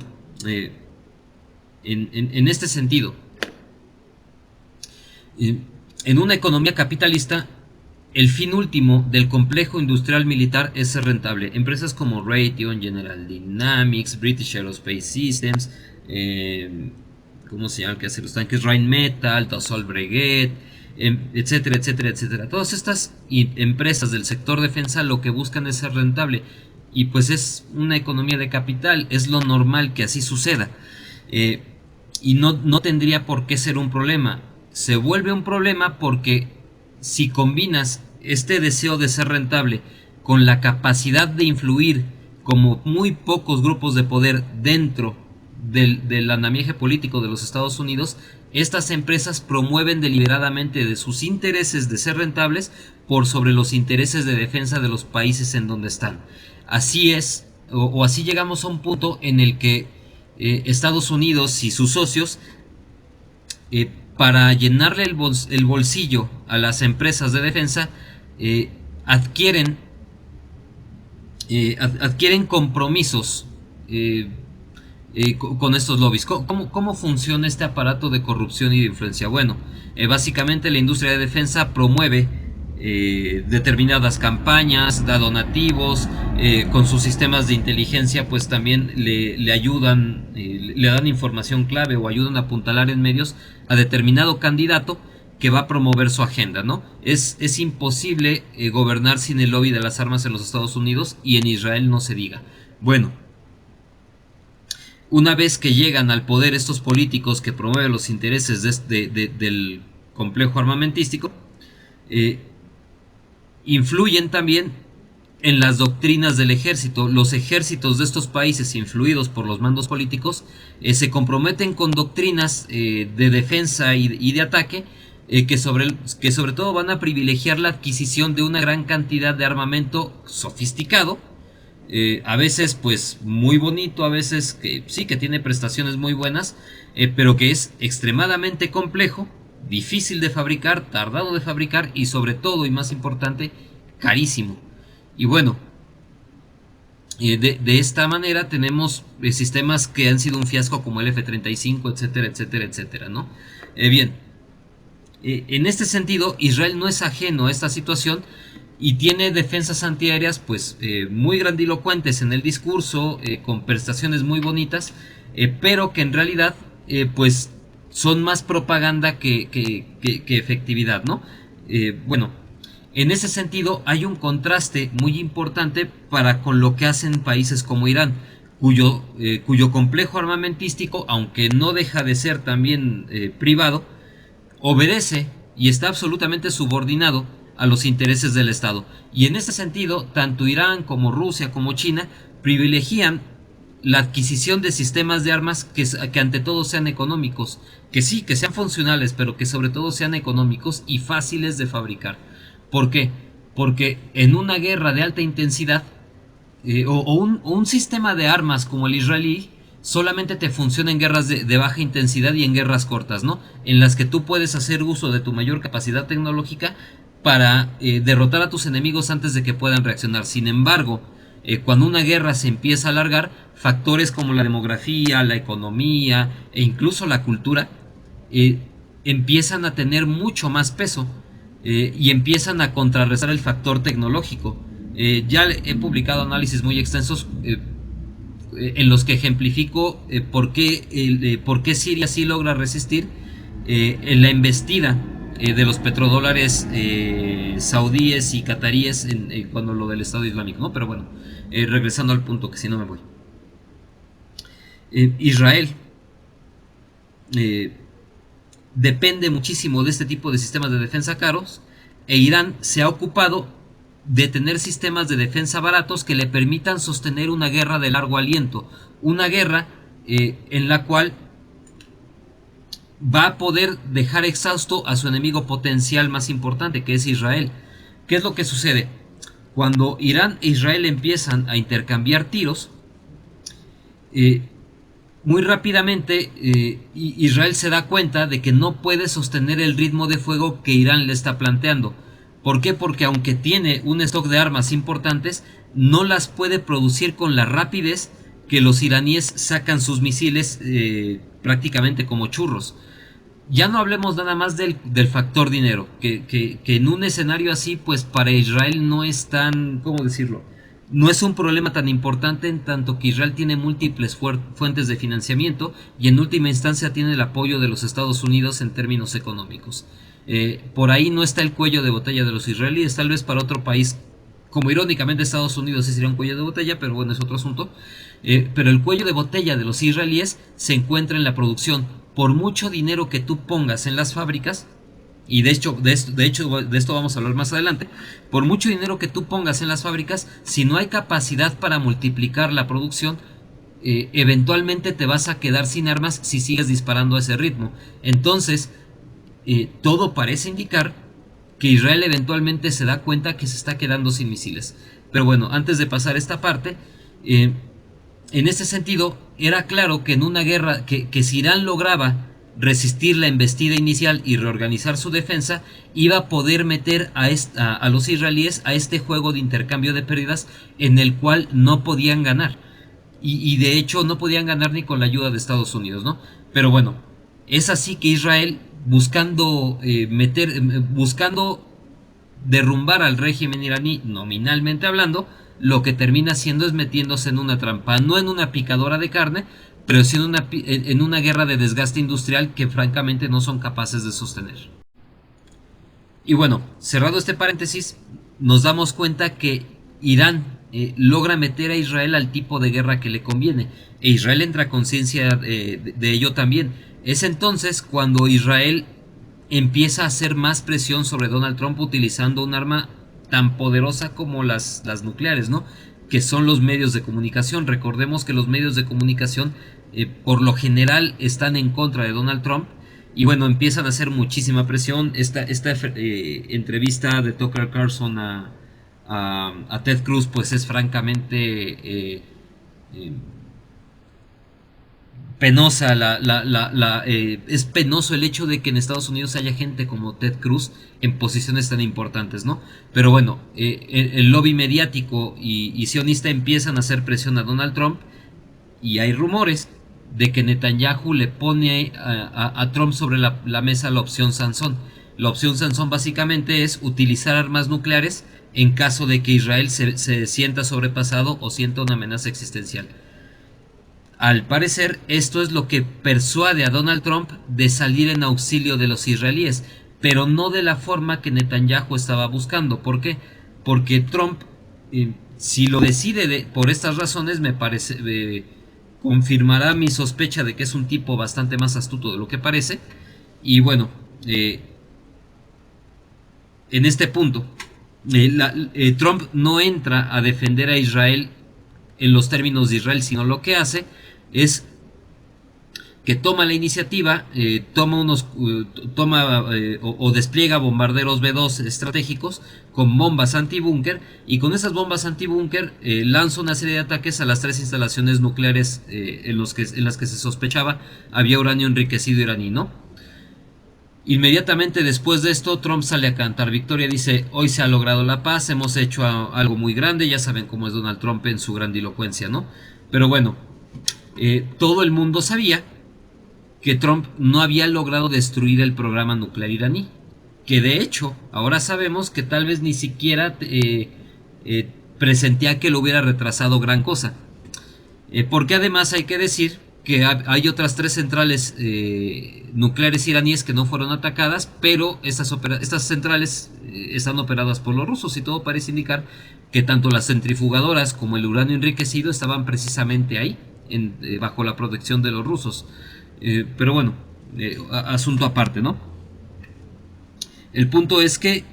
en este sentido, en una economía capitalista, el fin último del complejo industrial militar es ser rentable. Empresas como Raytheon, General Dynamics, British Aerospace Systems, ¿cómo se llama? Que hace los tanques, Rheinmetall, Dassault Breguet, etcétera, etcétera, etcétera. Todas estas empresas del sector defensa lo que buscan es ser rentable. Y pues es una economía de capital, es lo normal que así suceda. Y no tendría por qué ser un problema. Se vuelve un problema porque si combinas este deseo de ser rentable con la capacidad de influir como muy pocos grupos de poder dentro del andamiaje político de los Estados Unidos, estas empresas promueven deliberadamente de sus intereses de ser rentables por sobre los intereses de defensa de los países en donde están. Así es, o así llegamos a un punto en el que Estados Unidos y sus socios, para llenarle el bolsillo a las empresas de defensa, adquieren compromisos con estos lobbies. ¿Cómo funciona este aparato de corrupción y de influencia? Bueno, básicamente la industria de defensa promueve determinadas campañas, da donativos, con sus sistemas de inteligencia pues también le ayudan, le dan información clave o ayudan a apuntalar en medios a determinado candidato que va a promover su agenda, ¿no? Es imposible gobernar sin el lobby de las armas en los Estados Unidos, y en Israel no se diga. Bueno, una vez que llegan al poder estos políticos que promueven los intereses del complejo armamentístico, influyen también en las doctrinas del ejército. Los ejércitos de estos países, influidos por los mandos políticos, se comprometen con doctrinas de defensa y de ataque, que sobre todo van a privilegiar la adquisición de una gran cantidad de armamento sofisticado, a veces pues muy bonito, a veces que sí que tiene prestaciones muy buenas, pero que es extremadamente complejo, difícil de fabricar, tardado de fabricar y sobre todo, y más importante, carísimo. Y bueno, de esta manera tenemos sistemas que han sido un fiasco como el F-35, etcétera, etcétera, etcétera, ¿no? Bien, en este sentido, Israel no es ajeno a esta situación y tiene defensas antiaéreas pues muy grandilocuentes en el discurso, con prestaciones muy bonitas, pero que en realidad pues son más propaganda que efectividad, ¿no? Bueno, en ese sentido hay un contraste muy importante para con lo que hacen países como Irán, cuyo complejo armamentístico, aunque no deja de ser también privado, obedece y está absolutamente subordinado a los intereses del Estado. Y en este sentido, tanto Irán como Rusia como China privilegian la adquisición de sistemas de armas que ante todo sean económicos, que sí, que sean funcionales, pero que sobre todo sean económicos y fáciles de fabricar. ¿Por qué? Porque en una guerra de alta intensidad, o un sistema de armas como el israelí, solamente te funciona en guerras de baja intensidad y en guerras cortas, ¿no? En las que tú puedes hacer uso de tu mayor capacidad tecnológica para derrotar a tus enemigos antes de que puedan reaccionar. Sin embargo, cuando una guerra se empieza a alargar, factores como la demografía, la economía e incluso la cultura eh, empiezan a tener mucho más peso y empiezan a contrarrestar el factor tecnológico. Ya he publicado análisis muy extensos en los que ejemplifico por qué Siria sí logra resistir en la embestida de los petrodólares saudíes y cataríes cuando lo del Estado Islámico, ¿no? Pero bueno, regresando al punto, que si no me voy. Israel depende muchísimo de este tipo de sistemas de defensa caros, e Irán se ha ocupado de tener sistemas de defensa baratos que le permitan sostener una guerra de largo aliento, una guerra en la cual va a poder dejar exhausto a su enemigo potencial más importante, que es Israel. ¿Qué es lo que sucede? Cuando Irán e Israel empiezan a intercambiar tiros, muy rápidamente Israel se da cuenta de que no puede sostener el ritmo de fuego que Irán le está planteando. ¿Por qué? Porque aunque tiene un stock de armas importantes, no las puede producir con la rapidez que los iraníes sacan sus misiles prácticamente como churros. Ya no hablemos nada más del factor dinero, que en un escenario así, pues para Israel no es tan, ¿cómo decirlo? No es un problema tan importante, en tanto que Israel tiene múltiples fuentes de financiamiento y en última instancia tiene el apoyo de los Estados Unidos en términos económicos. Por ahí no está el cuello de botella de los israelíes, tal vez para otro país, como irónicamente Estados Unidos sí sería un cuello de botella, pero bueno, es otro asunto. Pero el cuello de botella de los israelíes se encuentra en la producción. Por mucho dinero que tú pongas en las fábricas, y de hecho de esto vamos a hablar más adelante, por mucho dinero que tú pongas en las fábricas, si no hay capacidad para multiplicar la producción, eventualmente te vas a quedar sin armas si sigues disparando a ese ritmo. Entonces, todo parece indicar que Israel eventualmente se da cuenta que se está quedando sin misiles. Pero bueno, antes de pasar esta parte, en este sentido, era claro que en una guerra, que si Irán lograba resistir la embestida inicial y reorganizar su defensa, iba a poder meter a los israelíes a este juego de intercambio de pérdidas en el cual no podían ganar. Y de hecho no podían ganar ni con la ayuda de Estados Unidos, ¿no? Pero bueno, es así que Israel, buscando derrumbar al régimen iraní, nominalmente hablando, lo que termina haciendo es metiéndose en una trampa, no en una picadora de carne, pero sí en una guerra de desgaste industrial que francamente no son capaces de sostener. Y bueno, cerrado este paréntesis, nos damos cuenta que Irán logra meter a Israel al tipo de guerra que le conviene, e Israel entra a conciencia de ello también. Es entonces cuando Israel empieza a hacer más presión sobre Donald Trump utilizando un arma tan poderosa como las nucleares, ¿no? Que son los medios de comunicación. Recordemos que los medios de comunicación por lo general están en contra de Donald Trump, y bueno, empiezan a hacer muchísima presión. Esta entrevista de Tucker Carlson a Ted Cruz pues es francamente penosa. Es penoso el hecho de que en Estados Unidos haya gente como Ted Cruz en posiciones tan importantes, ¿no? Pero bueno, el lobby mediático y sionista empiezan a hacer presión a Donald Trump, y hay rumores de que Netanyahu le pone a Trump sobre la mesa la opción Sansón. La opción Sansón básicamente es utilizar armas nucleares en caso de que Israel se sienta sobrepasado o sienta una amenaza existencial. Al parecer, esto es lo que persuade a Donald Trump de salir en auxilio de los israelíes, pero no de la forma que Netanyahu estaba buscando. ¿Por qué? Porque Trump, si lo decide por estas razones, me parece, confirmará mi sospecha de que es un tipo bastante más astuto de lo que parece. Y bueno, en este punto, Trump no entra a defender a Israel en los términos de Israel, sino lo que hace es que toma la iniciativa, o despliega bombarderos B-2 estratégicos con bombas antibúnker, y con esas bombas antibúnker lanza una serie de ataques a las 3 instalaciones nucleares en las que se sospechaba había uranio enriquecido iraní, ¿no? Inmediatamente después de esto, Trump sale a cantar victoria, dice: hoy se ha logrado la paz, hemos hecho algo muy grande. Ya saben cómo es Donald Trump en su grandilocuencia, ¿no? Pero bueno, todo el mundo sabía que Trump no había logrado destruir el programa nuclear iraní, que de hecho ahora sabemos que tal vez ni siquiera presentía que lo hubiera retrasado gran cosa, porque además hay que decir que hay otras 3 centrales nucleares iraníes que no fueron atacadas, pero estas centrales están operadas por los rusos, y todo parece indicar que tanto las centrifugadoras como el uranio enriquecido estaban precisamente ahí, bajo la protección de los rusos. Pero bueno, asunto aparte, ¿no? El punto es que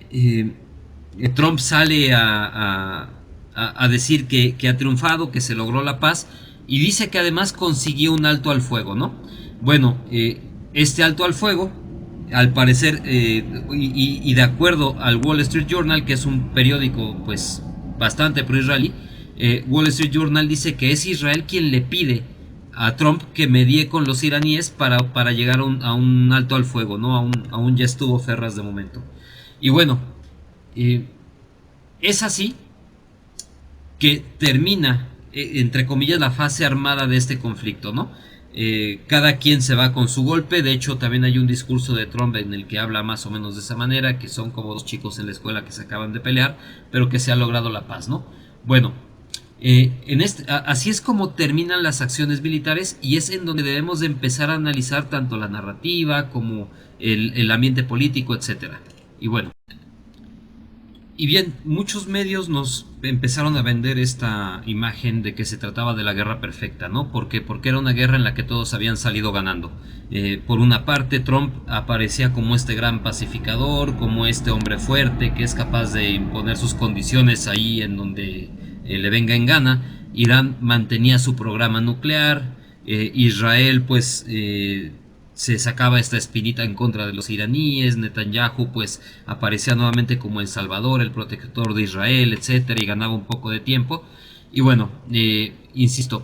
Trump sale a decir que ha triunfado, que se logró la paz, y dice que además consiguió un alto al fuego, ¿no? Bueno, este alto al fuego, al parecer, y de acuerdo al Wall Street Journal, que es un periódico pues bastante pro-israelí, Wall Street Journal dice que es Israel quien le pide a Trump que medie con los iraníes para llegar a un alto al fuego, ¿no? A un ya estuvo Ferras de momento. Y bueno, es así que termina, entre comillas, la fase armada de este conflicto, ¿no? Cada quien se va con su golpe. De hecho, también hay un discurso de Trump en el que habla más o menos de esa manera, que son como 2 chicos en la escuela que se acaban de pelear, pero que se ha logrado la paz, ¿no? Bueno, así es como terminan las acciones militares, y es en donde debemos de empezar a analizar tanto la narrativa como el ambiente político, etcétera. Y bueno, y bien, muchos medios nos empezaron a vender esta imagen de que se trataba de la guerra perfecta, ¿no? Porque era una guerra en la que todos habían salido ganando. Por una parte, Trump aparecía como este gran pacificador, como este hombre fuerte que es capaz de imponer sus condiciones ahí en donde le venga en gana. Irán mantenía su programa nuclear. Israel pues se sacaba esta espinita en contra de los iraníes. Netanyahu pues aparecía nuevamente como el salvador, el protector de Israel, etcétera, y ganaba un poco de tiempo. Y bueno, insisto,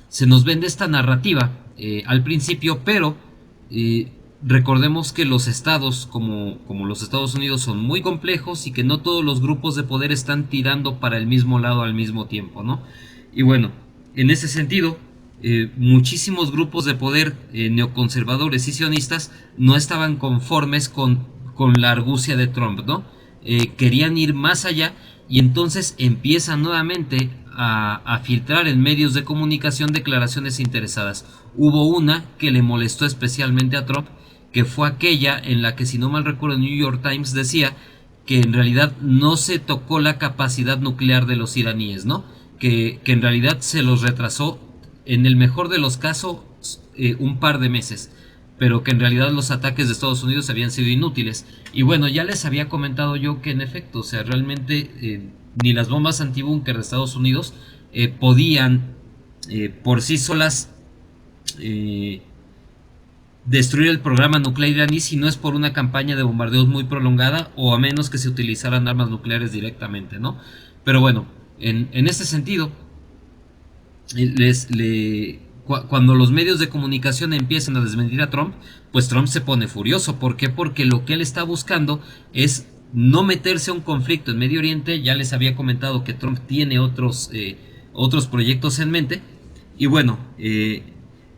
se nos vende esta narrativa al principio, pero recordemos que los estados como los Estados Unidos son muy complejos, y que no todos los grupos de poder están tirando para el mismo lado al mismo tiempo, ¿no? Y bueno, en ese sentido, muchísimos grupos de poder neoconservadores y sionistas no estaban conformes con la argucia de Trump, ¿no? Querían ir más allá, y entonces empiezan nuevamente a filtrar en medios de comunicación declaraciones interesadas. Hubo una que le molestó especialmente a Trump, que fue aquella en la que, si no mal recuerdo, el New York Times decía que en realidad no se tocó la capacidad nuclear de los iraníes, ¿no? Que en realidad se los retrasó, en el mejor de los casos, un par de meses, pero que en realidad los ataques de Estados Unidos habían sido inútiles. Y bueno, ya les había comentado yo que en efecto, o sea, realmente ni las bombas antibúnker de Estados Unidos podían por sí solas destruir el programa nuclear iraní, si no es por una campaña de bombardeos muy prolongada, o a menos que se utilizaran armas nucleares directamente, ¿no? Pero bueno, en este sentido, cuando los medios de comunicación empiezan a desmentir a Trump, pues Trump se pone furioso. ¿Por qué? Porque lo que él está buscando es no meterse a un conflicto en Medio Oriente. Ya les había comentado que Trump tiene otros proyectos en mente. Y bueno,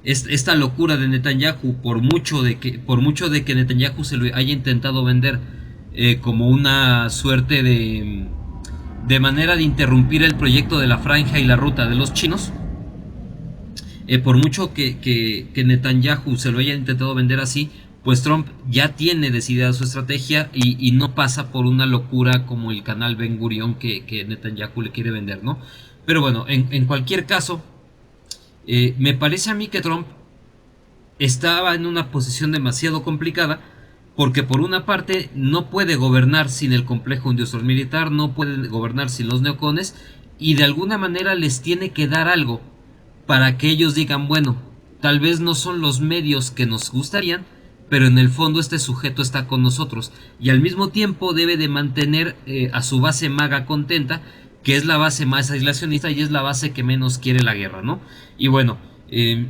esta locura de Netanyahu, por mucho de que Netanyahu se lo haya intentado vender como una suerte de manera de interrumpir el proyecto de la franja y la ruta de los chinos, por mucho que Netanyahu se lo haya intentado vender así, pues Trump ya tiene decidida su estrategia, y no pasa por una locura como el canal Ben Gurion que Netanyahu le quiere vender, ¿no? Pero bueno, en cualquier caso, me parece a mí que Trump estaba en una posición demasiado complicada, porque por una parte no puede gobernar sin el complejo industrial militar, no puede gobernar sin los neocones, y de alguna manera les tiene que dar algo para que ellos digan, bueno, tal vez no son los medios que nos gustarían, pero en el fondo este sujeto está con nosotros, y al mismo tiempo debe de mantener a su base maga contenta, que es la base más aislacionista y es la base que menos quiere la guerra, ¿no? Y bueno, en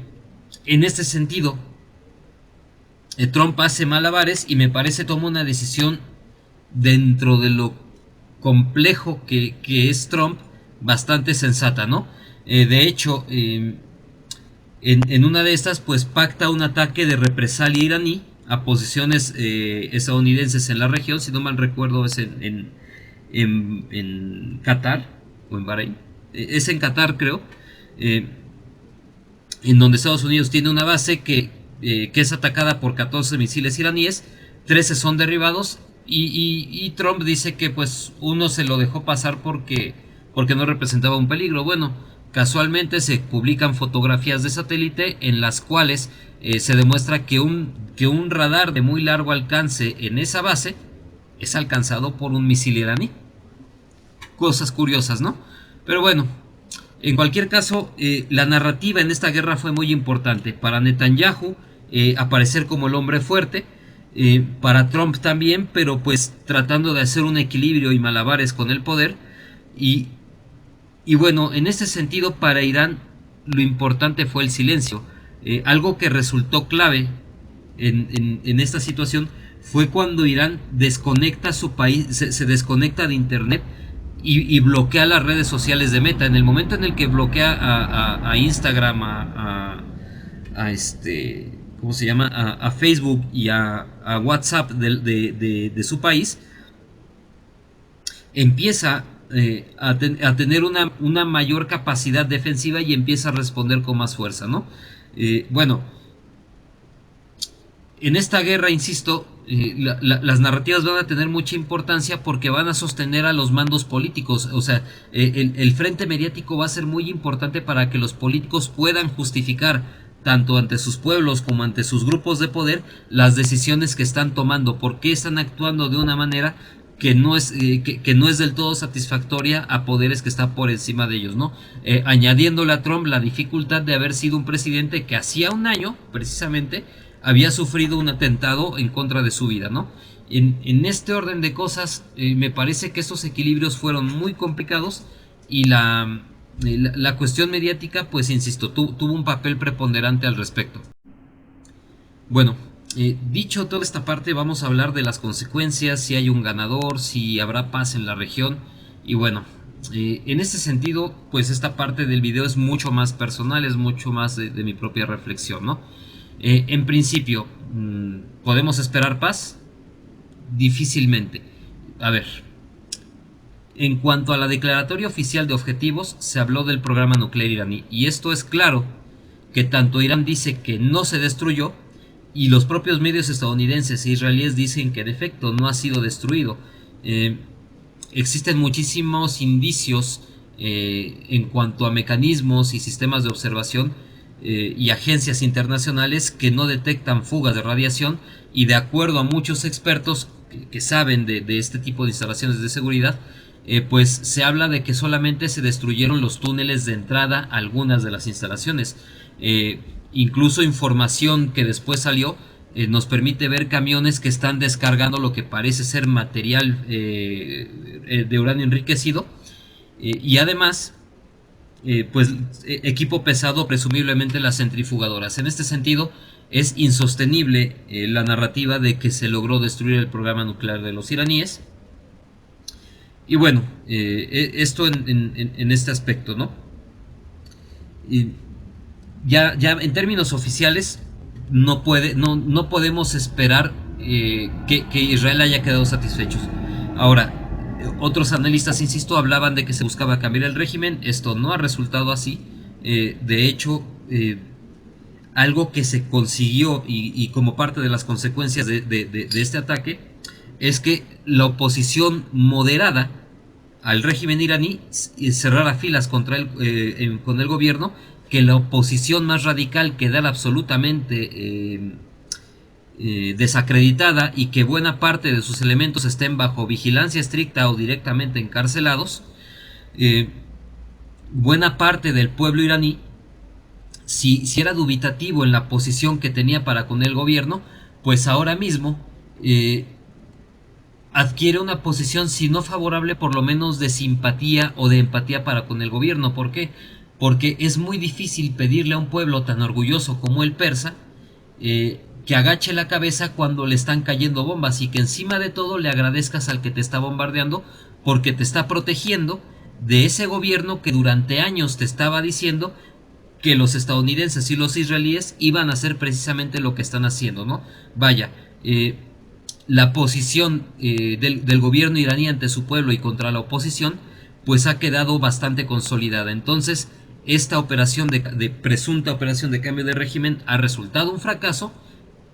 este sentido, Trump hace malabares y me parece toma una decisión dentro de lo complejo que es Trump, bastante sensata, ¿no? De hecho, en una de estas, pues pacta un ataque de represalia iraní a posiciones estadounidenses en la región, si no mal recuerdo es en Qatar o en Bahrein, es en Qatar creo, en donde Estados Unidos tiene una base que es atacada por 14 misiles iraníes, 13 son derribados y Trump dice que pues uno se lo dejó pasar porque no representaba un peligro. Bueno, casualmente se publican fotografías de satélite en las cuales se demuestra que un radar de muy largo alcance en esa base es alcanzado por un misil iraní. Cosas curiosas, ¿no? Pero bueno, en cualquier caso, la narrativa en esta guerra fue muy importante. Para Netanyahu, aparecer como el hombre fuerte, para Trump también, pero pues tratando de hacer un equilibrio y malabares con el poder. Y bueno, en este sentido, para Irán lo importante fue el silencio. Algo que resultó clave en esta situación fue cuando Irán desconecta su país, se desconecta de internet y bloquea las redes sociales de Meta. En el momento en el que bloquea a Instagram, ¿cómo se llama? A Facebook y a WhatsApp de su país, empieza a tener una mayor capacidad defensiva y empieza a responder con más fuerza, ¿no? Bueno, en esta guerra, insisto, las narrativas van a tener mucha importancia porque van a sostener a los mandos políticos. O sea, el frente mediático va a ser muy importante para que los políticos puedan justificar tanto ante sus pueblos como ante sus grupos de poder las decisiones que están tomando, por qué están actuando de una manera que no es del todo satisfactoria a poderes que están por encima de ellos, ¿no? Añadiéndole a Trump la dificultad de haber sido un presidente que hacía un año, precisamente, había sufrido un atentado en contra de su vida, ¿no? En este orden de cosas, me parece que estos equilibrios fueron muy complicados y la cuestión mediática, pues insisto, tuvo un papel preponderante al respecto. Bueno, dicho toda esta parte, vamos a hablar de las consecuencias, si hay un ganador, si habrá paz en la región. Y bueno, en este sentido, pues esta parte del video es mucho más personal, es mucho más de mi propia reflexión, ¿no? En principio, ¿podemos esperar paz? Difícilmente. A ver, en cuanto a la declaratoria oficial de objetivos, se habló del programa nuclear iraní, y esto es claro que tanto Irán dice que no se destruyó, y los propios medios estadounidenses e israelíes dicen que en efecto no ha sido destruido. Existen muchísimos indicios en cuanto a mecanismos y sistemas de observación y agencias internacionales que no detectan fugas de radiación, y de acuerdo a muchos expertos que saben de este tipo de instalaciones de seguridad, pues se habla de que solamente se destruyeron los túneles de entrada a algunas de las instalaciones. Incluso información que después salió nos permite ver camiones que están descargando lo que parece ser material de uranio enriquecido, y además pues equipo pesado, presumiblemente las centrifugadoras. En este sentido es insostenible la narrativa de que se logró destruir el programa nuclear de los iraníes. Y bueno, esto en este aspecto, ¿no? Y ya en términos oficiales no podemos esperar que Israel haya quedado satisfechos. Ahora, otros analistas, insisto, hablaban de que se buscaba cambiar el régimen. Esto no ha resultado así. De hecho, algo que se consiguió y como parte de las consecuencias de este ataque es que la oposición moderada al régimen iraní cerrara filas contra con el gobierno, que la oposición más radical quedara absolutamente desacreditada y que buena parte de sus elementos estén bajo vigilancia estricta o directamente encarcelados. buena parte del pueblo iraní, si era dubitativo en la posición que tenía para con el gobierno, pues ahora mismo eh, adquiere una posición, si no favorable, por lo menos de simpatía o de empatía para con el gobierno. ¿Por qué? Porque es muy difícil pedirle a un pueblo tan orgulloso como el persa que agache la cabeza cuando le están cayendo bombas, y que encima de todo le agradezcas al que te está bombardeando, porque te está protegiendo de ese gobierno que durante años te estaba diciendo que los estadounidenses y los israelíes iban a hacer precisamente lo que están haciendo, ¿no? Vaya, la posición del gobierno iraní ante su pueblo y contra la oposición, pues ha quedado bastante consolidada. Entonces, esta operación de presunta operación de cambio de régimen ha resultado un fracaso,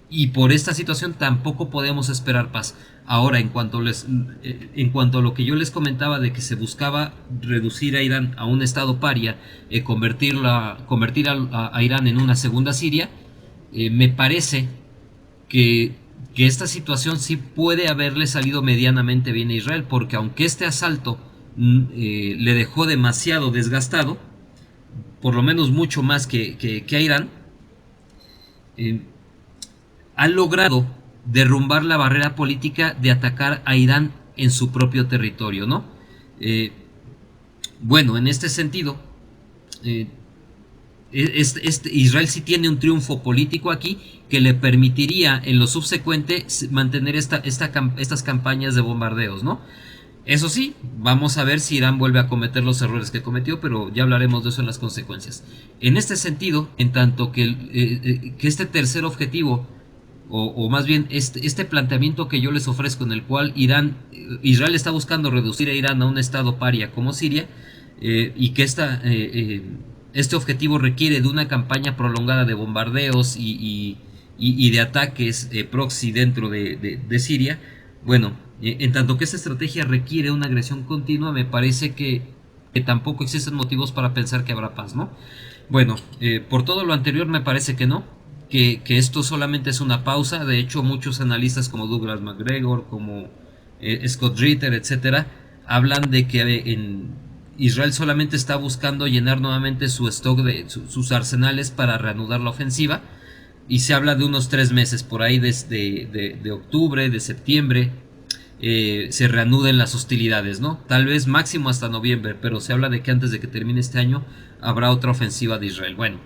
y por esta situación tampoco podemos esperar paz. Ahora, en cuanto a lo que yo les comentaba de que se buscaba reducir a Irán a un estado paria, convertir a Irán en una segunda Siria, me parece que, que esta situación sí puede haberle salido medianamente bien a Israel, porque aunque este asalto le dejó demasiado desgastado, por lo menos mucho más que a Irán, eh, han logrado derrumbar la barrera política de atacar a Irán en su propio territorio, ¿no? Eh, bueno, en este sentido, eh, Israel sí tiene un triunfo político aquí que le permitiría en lo subsecuente mantener estas campañas de bombardeos, ¿no? Eso sí, vamos a ver si Irán vuelve a cometer los errores que cometió, pero ya hablaremos de eso en las consecuencias. En este sentido, en tanto que este tercer objetivo, o más bien este planteamiento que yo les ofrezco, en el cual Israel está buscando reducir a Irán a un estado paria como Siria, y que este objetivo requiere de una campaña prolongada de bombardeos y de ataques proxy dentro de Siria. Bueno, en tanto que esta estrategia requiere una agresión continua, me parece que tampoco existen motivos para pensar que habrá paz, ¿no? Bueno, por todo lo anterior me parece que no, que esto solamente es una pausa. De hecho, muchos analistas como Douglas MacGregor, como Scott Ritter, etcétera, hablan de que Israel solamente está buscando llenar nuevamente su stock sus arsenales para reanudar la ofensiva, y se habla de unos 3 meses por ahí, desde de octubre, de septiembre, se reanuden las hostilidades, ¿no? Tal vez máximo hasta noviembre, pero se habla de que antes de que termine este año habrá otra ofensiva de Israel. Bueno,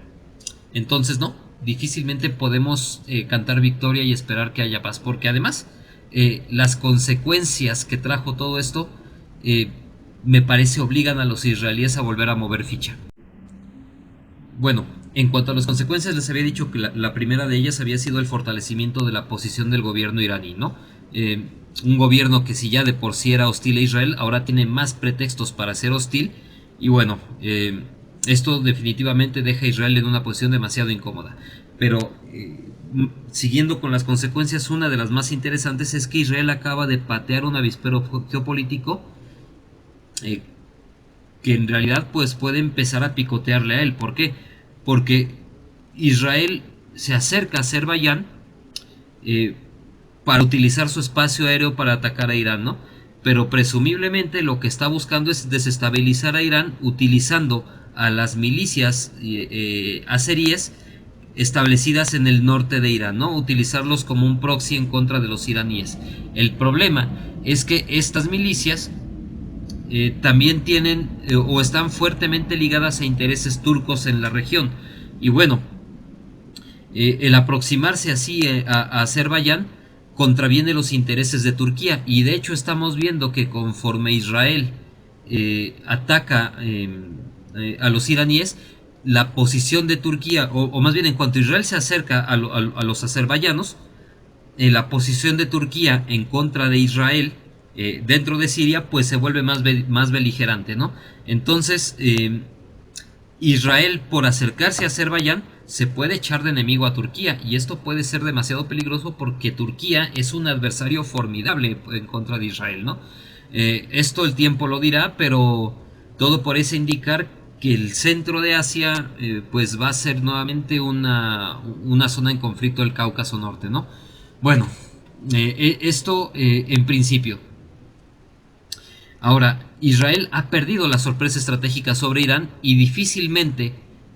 entonces no, difícilmente podemos cantar victoria y esperar que haya paz, porque además las consecuencias que trajo todo esto me parece obligan a los israelíes a volver a mover ficha. Bueno, en cuanto a las consecuencias, les había dicho que la primera de ellas había sido el fortalecimiento de la posición del gobierno iraní, ¿no? Un gobierno que, si ya de por sí era hostil a Israel, ahora tiene más pretextos para ser hostil, y bueno, esto definitivamente deja a Israel en una posición demasiado incómoda. Pero siguiendo con las consecuencias, una de las más interesantes es que Israel acaba de patear un avispero geopolítico eh, que en realidad pues puede empezar a picotearle a él. ¿Por qué? Porque Israel se acerca a Azerbaiyán eh, para utilizar su espacio aéreo para atacar a Irán, ¿no? Pero presumiblemente lo que está buscando es desestabilizar a Irán utilizando a las milicias azeríes establecidas en el norte de Irán, ¿no? Utilizarlos como un proxy en contra de los iraníes. El problema es que estas milicias también tienen o están fuertemente ligadas a intereses turcos en la región. Y bueno, el aproximarse así a Azerbaiyán contraviene los intereses de Turquía, y de hecho estamos viendo que conforme Israel ataca a los iraníes, la posición de Turquía, o más bien en cuanto Israel se acerca a los azerbaiyanos, la posición de Turquía en contra de Israel dentro de Siria pues se vuelve más beligerante, ¿no? Entonces Israel, por acercarse a Azerbaiyán, se puede echar de enemigo a Turquía, y esto puede ser demasiado peligroso porque Turquía es un adversario formidable en contra de Israel, ¿no? Esto el tiempo lo dirá, pero todo parece indicar que el centro de Asia pues va a ser nuevamente una zona en conflicto del Cáucaso Norte, ¿no? Bueno, esto en principio. Ahora, Israel ha perdido la sorpresa estratégica sobre Irán y difícilmente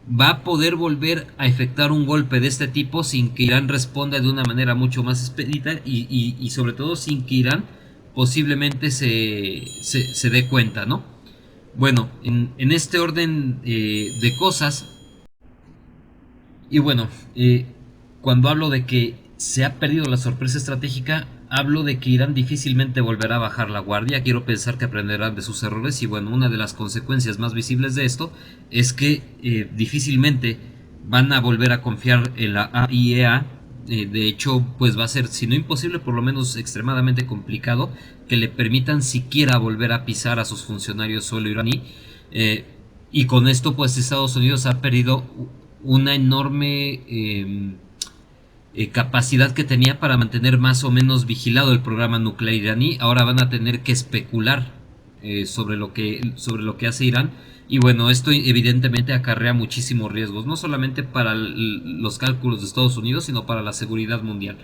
va a poder volver a efectuar un golpe de este tipo sin que Irán responda de una manera mucho más expedita y sobre todo sin que Irán posiblemente se dé cuenta, ¿no? Bueno, en este orden de cosas, y bueno, cuando hablo de que se ha perdido la sorpresa estratégica, hablo de que Irán difícilmente volverá a bajar la guardia. Quiero pensar que aprenderán de sus errores y bueno, una de las consecuencias más visibles de esto es que difícilmente van a volver a confiar en la AIEA. De hecho, pues va a ser, si no imposible, por lo menos extremadamente complicado que le permitan siquiera volver a pisar a sus funcionarios suelo iraní. Eh, y con esto, pues Estados Unidos ha perdido una enorme capacidad que tenía para mantener más o menos vigilado el programa nuclear iraní. Ahora van a tener que especular sobre lo que hace Irán. Y bueno, esto evidentemente acarrea muchísimos riesgos, no solamente para los cálculos de Estados Unidos, sino para la seguridad mundial.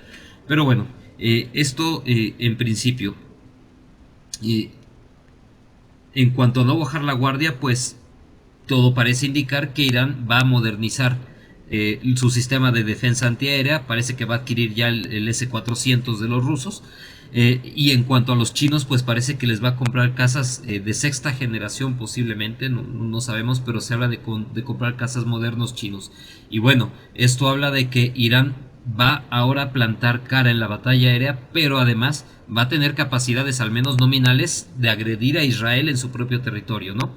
Pero bueno, esto en principio. Eh, en cuanto a no bajar la guardia, pues todo parece indicar que Irán va a modernizar su sistema de defensa antiaérea. Parece que va a adquirir ya el S-400 de los rusos. Y en cuanto a los chinos, pues parece que les va a comprar cazas de sexta generación posiblemente, no sabemos, pero se habla de comprar cazas modernos chinos. Y bueno, esto habla de que Irán va ahora a plantar cara en la batalla aérea, pero además va a tener capacidades al menos nominales de agredir a Israel en su propio territorio, ¿no?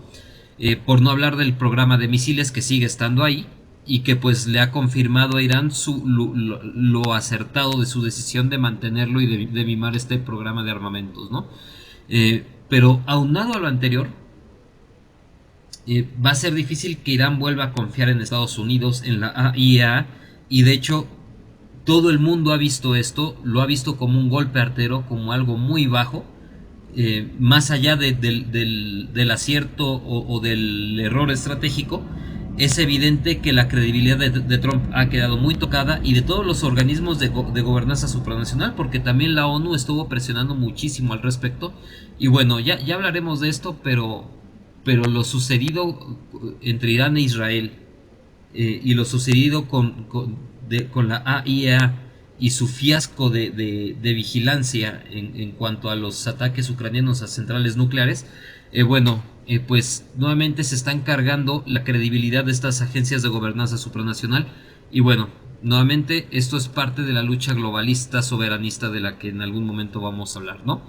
Por no hablar del programa de misiles que sigue estando ahí y que pues le ha confirmado a Irán lo acertado de su decisión de mantenerlo y de mimar este programa de armamentos, ¿no? Pero aunado a lo anterior, va a ser difícil que Irán vuelva a confiar en Estados Unidos, en la AIEA, y de hecho todo el mundo ha visto esto, lo ha visto como un golpe artero, como algo muy bajo, más allá del acierto o del error estratégico. Es evidente que la credibilidad de Trump ha quedado muy tocada y de todos los organismos de gobernanza supranacional, porque también la ONU estuvo presionando muchísimo al respecto. Y bueno, ya hablaremos de esto, pero lo sucedido entre Irán e Israel y lo sucedido con la AIEA y su fiasco de vigilancia en cuanto a los ataques ucranianos a centrales nucleares, pues nuevamente se están cargando la credibilidad de estas agencias de gobernanza supranacional. Y bueno, nuevamente esto es parte de la lucha globalista soberanista de la que en algún momento vamos a hablar, ¿no?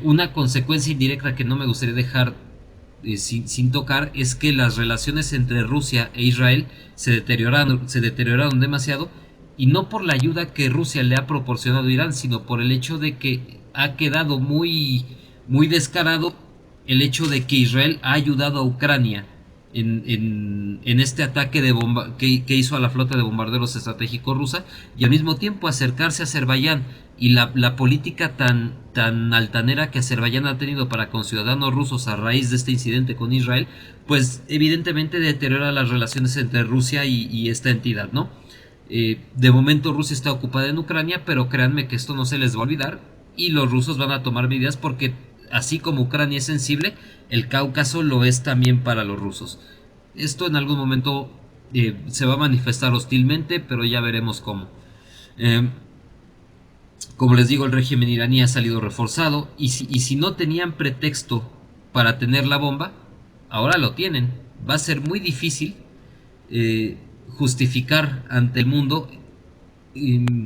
Una consecuencia indirecta que no me gustaría dejar sin tocar es que las relaciones entre Rusia e Israel se deterioraron demasiado, y no por la ayuda que Rusia le ha proporcionado a Irán, sino por el hecho de que ha quedado muy descarado el hecho de que Israel ha ayudado a Ucrania en este ataque que hizo a la flota de bombarderos estratégicos rusa, y al mismo tiempo acercarse a Azerbaiyán. Y la política tan altanera que Azerbaiyán ha tenido para con ciudadanos rusos a raíz de este incidente con Israel, pues evidentemente deteriora las relaciones entre Rusia y esta entidad, ¿no? De momento Rusia está ocupada en Ucrania, pero créanme que esto no se les va a olvidar y los rusos van a tomar medidas, porque así como Ucrania es sensible, el Cáucaso lo es también para los rusos. Esto en algún momento se va a manifestar hostilmente, pero ya veremos cómo. Como les digo, el régimen iraní ha salido reforzado y si no tenían pretexto para tener la bomba, ahora lo tienen. Va a ser muy difícil justificar ante el mundo,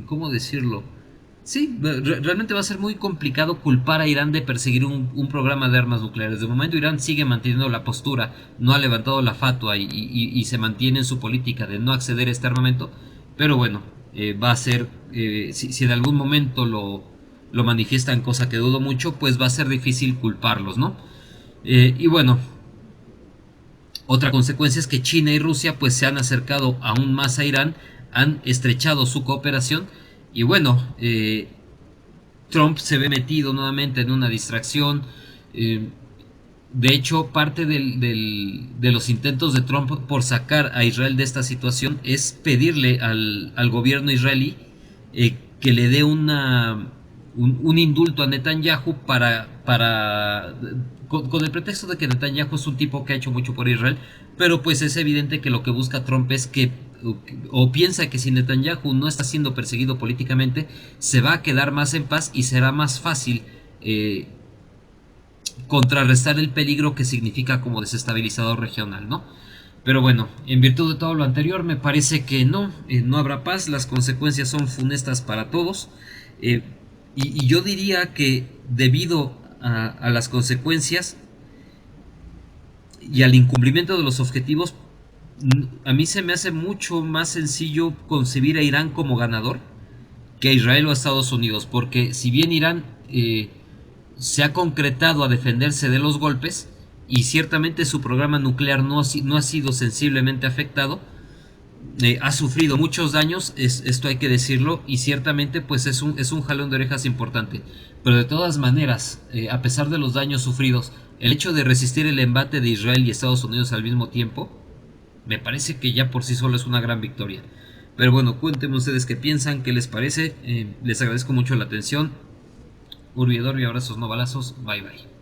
¿cómo decirlo? Sí, realmente va a ser muy complicado culpar a Irán de perseguir un programa de armas nucleares. De momento Irán sigue manteniendo la postura, no ha levantado la fatua y se mantiene en su política de no acceder a este armamento, pero bueno, va a ser, si en algún momento lo manifiestan, cosa que dudo mucho, pues va a ser difícil culparlos, ¿no? Y bueno, otra consecuencia es que China y Rusia pues se han acercado aún más a Irán, han estrechado su cooperación y bueno, Trump se ve metido nuevamente en una distracción. De hecho, parte de los intentos de Trump por sacar a Israel de esta situación es pedirle al gobierno israelí que le dé un indulto a Netanyahu con el pretexto de que Netanyahu es un tipo que ha hecho mucho por Israel, pero pues es evidente que lo que busca Trump es que, o piensa que si Netanyahu no está siendo perseguido políticamente, se va a quedar más en paz y será más fácil contrarrestar el peligro que significa como desestabilizador regional, ¿no? Pero bueno, en virtud de todo lo anterior, me parece que no habrá paz, las consecuencias son funestas para todos. eh, y yo diría que debido a las consecuencias y al incumplimiento de los objetivos, a mí se me hace mucho más sencillo concebir a Irán como ganador que a Israel o a Estados Unidos, porque si bien Irán se ha concretado a defenderse de los golpes y ciertamente su programa nuclear no ha sido sensiblemente afectado, ha sufrido muchos daños, esto hay que decirlo, y ciertamente pues es un jalón de orejas importante. Pero de todas maneras, a pesar de los daños sufridos, el hecho de resistir el embate de Israel y Estados Unidos al mismo tiempo, me parece que ya por sí solo es una gran victoria. Pero bueno, cuéntenme ustedes qué piensan, qué les parece. Les agradezco mucho la atención. Urbi et Orbi, abrazos no balazos. Bye bye.